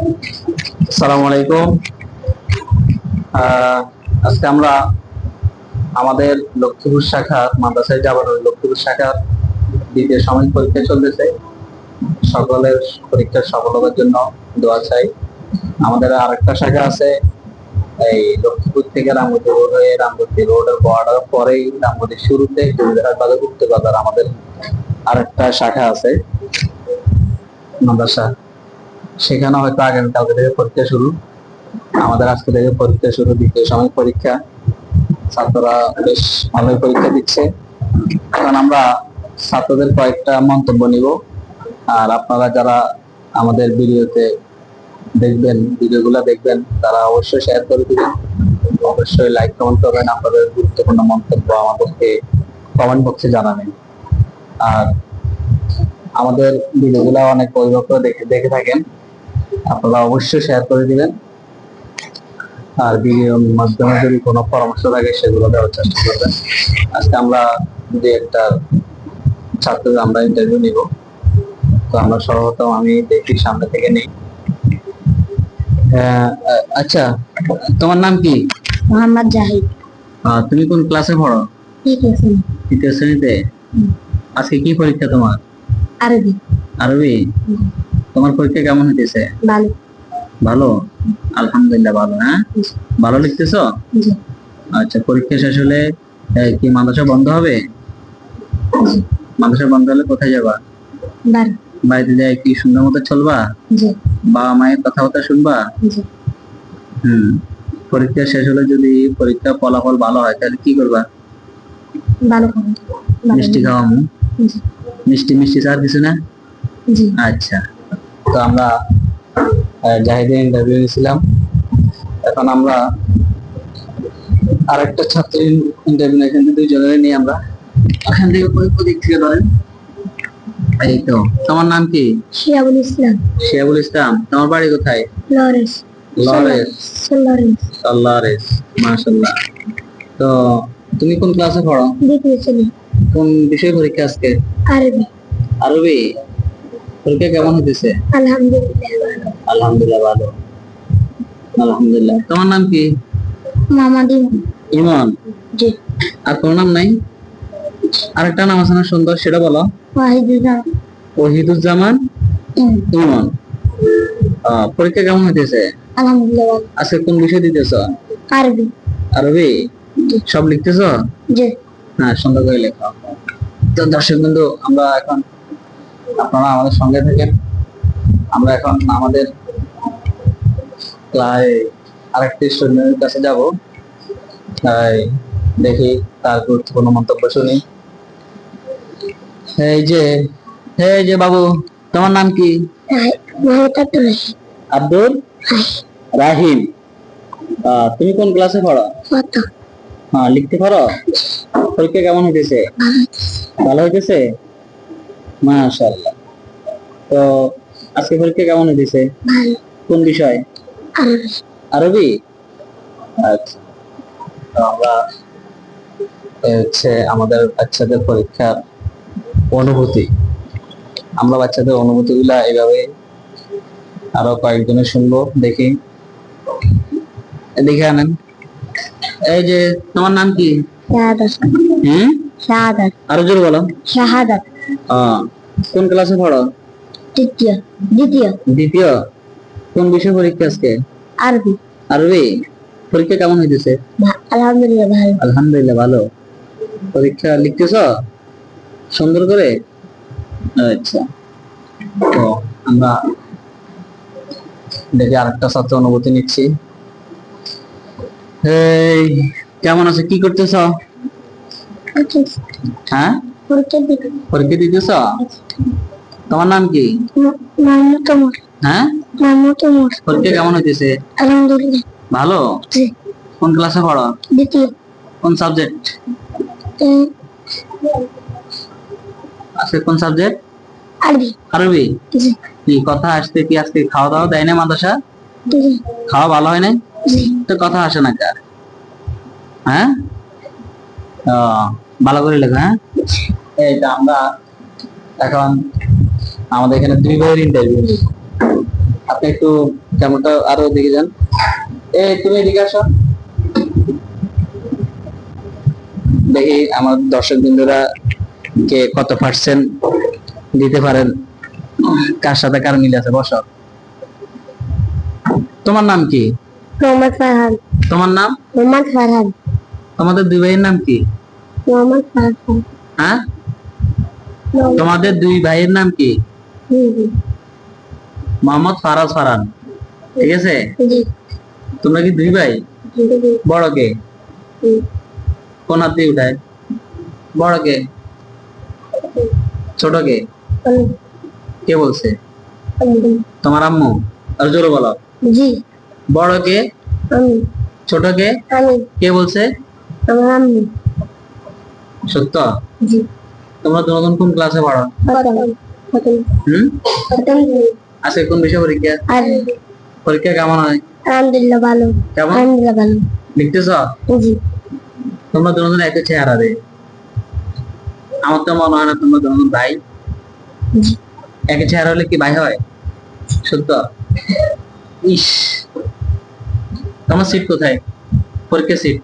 আসসালামু আলাইকুম। আজকে আমরা আমাদের লক্ষ্মীপুর শাখা মাদ্রাসায় যাবার লক্ষ্মীপুর শাখার দ্বিতীয় সাময়িক পরীক্ষা চলতেছে। সকলের পরীক্ষার সফলতার জন্য দোয়া চাই। আমাদের আরেকটা শাখা আছে এই লক্ষ্মীপুর থেকে রামগতি রোড হয়ে রামগতি রোডের বর্ডার পরেই রামগতির শুরুতে জমিদার বাজার উত্তর বাজার আমাদের আরেকটা শাখা আছে মাদ্রাসা। সেখানে হয়তো আগামীকালকে থেকে পরীক্ষা শুরু। আমাদের আজকে থেকে পরীক্ষা শুরু, দ্বিতীয় সাময়িক পরীক্ষা। ছাত্ররা বেশ ভালোই পরীক্ষা দিচ্ছে। এখন আমরা ছাত্রদের কয়েকটা মন্তব্য নিব, আর আপনারা যারা আমাদের ভিডিওগুলো দেখবেন তারা অবশ্যই শেয়ার করে দিবেন, অবশ্যই লাইক কমেন্ট করবেন, আপনাদের গুরুত্বপূর্ণ মন্তব্য আমাদেরকে কমেন্ট বক্সে জানাবেন। আর আমাদের ভিডিওগুলো অনেক পরিবর্তন দেখে থাকেন, আপনারা অবশ্যই শেয়ার করে দিবেন। আর ভিডিওর মাধ্যমে যদি কোনো পরামর্শ থাকে সেগুলো দেওয়ার চেষ্টা করবেন। আজকে আমরা যে একটা ছাত্রদের আমরা ইন্টারভিউ নিব, তো আমরা সর্বপ্রথম আমি দেখি সামনে থেকে নেই। আচ্ছা, তোমার নাম কি? মোহাম্মদ জাহিদ। তুমি কোন ক্লাসে পড়ো? তৃতীয় শ্রেণীতে। আজকে কি পরীক্ষা তোমার? আরবি। আরবি। তোমার পরীক্ষা কেমন হইতেছে? ভালো। ভালো, আলহামদুলিল্লাহ। ভালো? হ্যাঁ, ভালো লিখতেছো? জি। আচ্ছা, পরীক্ষা শেষ হলে কি মাদ্রাসা বন্ধ হবে? জি। মাদ্রাসা বন্ধ হলে কোথায় যাবা? বাড়ি। বাড়িতে যাই কি সুন্দর মতো চলবা? জি। বাবা মায়ের কথাবার্তা শুনবা? জি। পরীক্ষা শেষ হলে যদি পরীক্ষা ফলাফল ভালো হয় তাহলে কি করবা? ভালো খাবো। মিষ্টি খাওয়ামু? জি। মিষ্টি মিষ্টি আর কিছু না? জি। আচ্ছা, তো আমরা জাহিদের ইন্টারভিউ নিয়েছিলাম। এখন আমরা আরেকটা ছাত্রের ইন্টারভিউ এখান থেকে দুইজনের নিয়ে আমরা এখান থেকে দিক থেকে ধরেন। এই তো, তোমার নাম কি? শিয়াবুল ইসলাম। শিয়াবুল ইসলাম। তোমার বাড়ি কোথায়? লরেন্স। লরেন্স। মাশাআল্লাহ। তো তুমি কোন ক্লাসে পড়ো? দ্বিতীয় শ্রেণী। কোন বিষয় পরীক্ষা আজকে? আরবি। আরবি। পরীক্ষা কেমন হতেছে? আলহামদুলিল্লাহ ভালো। আলহামদুলিল্লাহ ভালো। আলহামদুলিল্লাহ। তোমার নাম কি? মোহাম্মদ ইমন। জি। আর কোন নাম নাই? আরেকটা নাম আছে না সুন্দর, সেটা বলো। ওয়াহিদুজ্জামান ইমন। পরীক্ষা কেমন হইতেছে? আলহামদুলিল্লাহ। আজকে কোন বিষয় দিতেছ? আরবি। আরবি। সব লিখতেছ? জি। হ্যাঁ, সুন্দর করে লেখো। তো দর্শক বন্ধু, আমরা এখন আপনারা আমাদের সঙ্গে থাকেন। আমরা এখন আমাদের আরেকটি স্টুডেন্টের কাছে যাব, তাই দেখি তার গুরুত্বপূর্ণ মন্তব্য শুনি। এই যে বাবু, তোমার নাম কি? আব্দুল রাহিম। তুমি কোন ক্লাসে পড়ো? হ্যাঁ, লিখতে পারো? পরীক্ষা কেমন হইতেছে? ভালো হইতেছে, মাশাআল্লাহ। তো আজকে পরীক্ষা কেমন হইতেছে? কোন বিষয়? আরবি। আচ্ছা, তো আমরা হচ্ছে আমাদের বাচ্চাদের পরীক্ষার অনুভূতি, আমরা বাচ্চাদের অনুভূতি গুলা এইভাবে আরো কয়েকজনের শুনবো। দেখি, দেখে আনেন। এই যে, তোমার নাম কি? শাহাদাত। আরো জোরে বলো। শাহাদাত। কোন ক্লাসে পড়ো? দ্বিতীয়। কোন বিষয় পরীক্ষা আজকে? আরবি। আরবি। পরীক্ষা কেমন হইতেছে? আলহামদুলিল্লাহ ভালো। আলহামদুলিল্লাহ ভালো। পরীক্ষা লিখতেছ সুন্দর করে? আচ্ছা, তো আমরা দেখি আরেকটা ছাত্র অনুভূতি নিচ্ছি। এই, কেমন আছে? কি করতেছ? হ্যাঁ, পরীক্ষা দিতেছ? তোমার নাম কি? হ্যাঁ, পরীক্ষা কেমন হইতেছে? আলহামদুলিল্লাহ ভালো। কোন ক্লাসে পড়ো? দ্বিতীয়। কোন সাবজেক্ট? আজকে কোন সাবজেক্ট? আরবি। আরবি। কি কথা আসতে কি আজকে খাওয়া দাওয়া দেয় না মাদ্রাসা? খাওয়া ভালো হয় না? তো কথা আসে না কার? হ্যাঁ, ভালো করে লেখো। হ্যাঁ, এইটা আমরা এখন আমাদের এখানে দুই ভাইয়ের ইন্টারভিউ। আপনি একটু কেমনটা আরো দিকে যান। তুমি এদিকে আসো, দেখি আমার দর্শক বিন্দুরা কে কত পার্সেন্ট দিতে পারেন, কার সাথে কার মিল আছে। বসো, তোমার নাম কি? মোহাম্মদ ফারহান। তোমার নাম? মোহাম্মদ ফারহান। তোমাদের দুই ভাইয়ের নাম কি? মোহাম্মদ ফারহান। হ্যাঁ, তোমাদের দুই ভাইয়ের নাম কি? মোহাম্মদ ফারাজ ফারহান, ঠিক আছে। জি। তোমরা কি দুই ভাই? বড় কে? কোন হাত দিয়ে উঠায়? বড় কে? ছোট কে? কে বলছে? তোমার আম্মু? আর জোরে বলো। জি। বড় কে? আমি। ছোট কে? আমি। কে বলছে? আমার আম্মু। সত্য? জি। তোমরা দুজন কোন ক্লাসে পড়ো? আজকে কোন বিষয় পরীক্ষা? আরবি। পরীক্ষা কেমন হয়? আলহামদুলিল্লাহ ভালো। কেমন? আলহামদুলিল্লাহ ভালো। লিখতেছ? জি। তোমরা দুজন একই চেহারা রে। আমার তো মনে হয় না তোমরা দুজন ভাই। জি। একই চেহারা হলে কি ভাই হয়? সত্য? ইস, তোমার সিট কোথায়? পরীক্ষা সিট।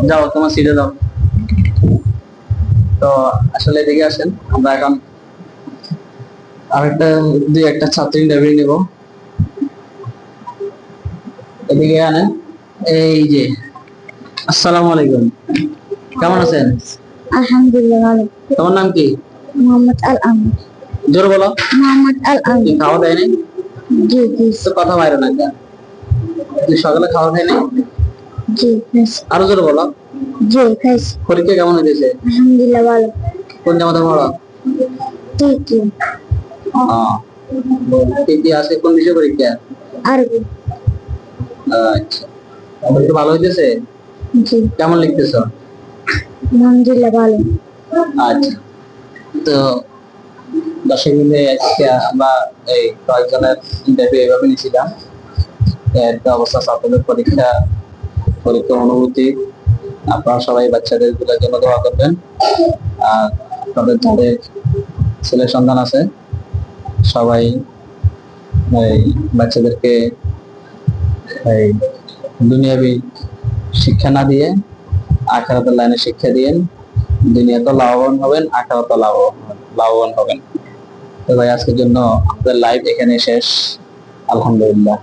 যাও তোমার সিটে যাও। তো আসলে এদিকে আসেন, আমরা এখন আরেকটা দুই একটা ছাত্র ইন্টারভিউ নিব। এদিকে আনেন। এই যে, আসসালামু আলাইকুম, কেমন আছেন? আলহামদুলিল্লাহ ভালো। তোমার নাম কি? মোহাম্মদ আল আমিন। জোরে বলো। মোহাম্মদ আল কি আমিন। খাওয়া দেয় নাই? জি জি। তো কথা বাইরে না কেন? তুই সকালে খাওয়া দেয় নাই? জি খাইছি। আরো জোরে বলো। জি খাইছি। পরীক্ষা কেমন হয়েছে? আলহামদুলিল্লাহ ভালো। কোন জামাতে পড়ো? জি। কি আজকে কোন বিষয় পরীক্ষা? আরবি। আচ্ছা, পরীক্ষা ভালো হয়েছে? জি। কেমন লিখতেছ? আলহামদুলিল্লাহ ভালো। আচ্ছা, তো দর্শক মিলে আজকে আমরা এই কয়েকজনের ইন্টারভিউ এভাবে নিয়েছিলাম। একটা অবস্থা ছাত্রদের পরীক্ষা অনুভূতি। আপনারা সবাই বাচ্চাদের গুলোর জন্য দোয়া করবেন। আর আপনাদের যাদের ছেলে সন্তান আছে সবাই এই বাচ্চাদেরকে এই দুনিয়াবি শিক্ষা না দিয়ে আখিরাতের লাইনে শিক্ষা দিয়েন। দুনিয়াতে লাভবান হবেন, আখিরাতে লাভবান হবেন। তো ভাই আজকের জন্য আমাদের লাইভ এখানে শেষ। আলহামদুলিল্লাহ।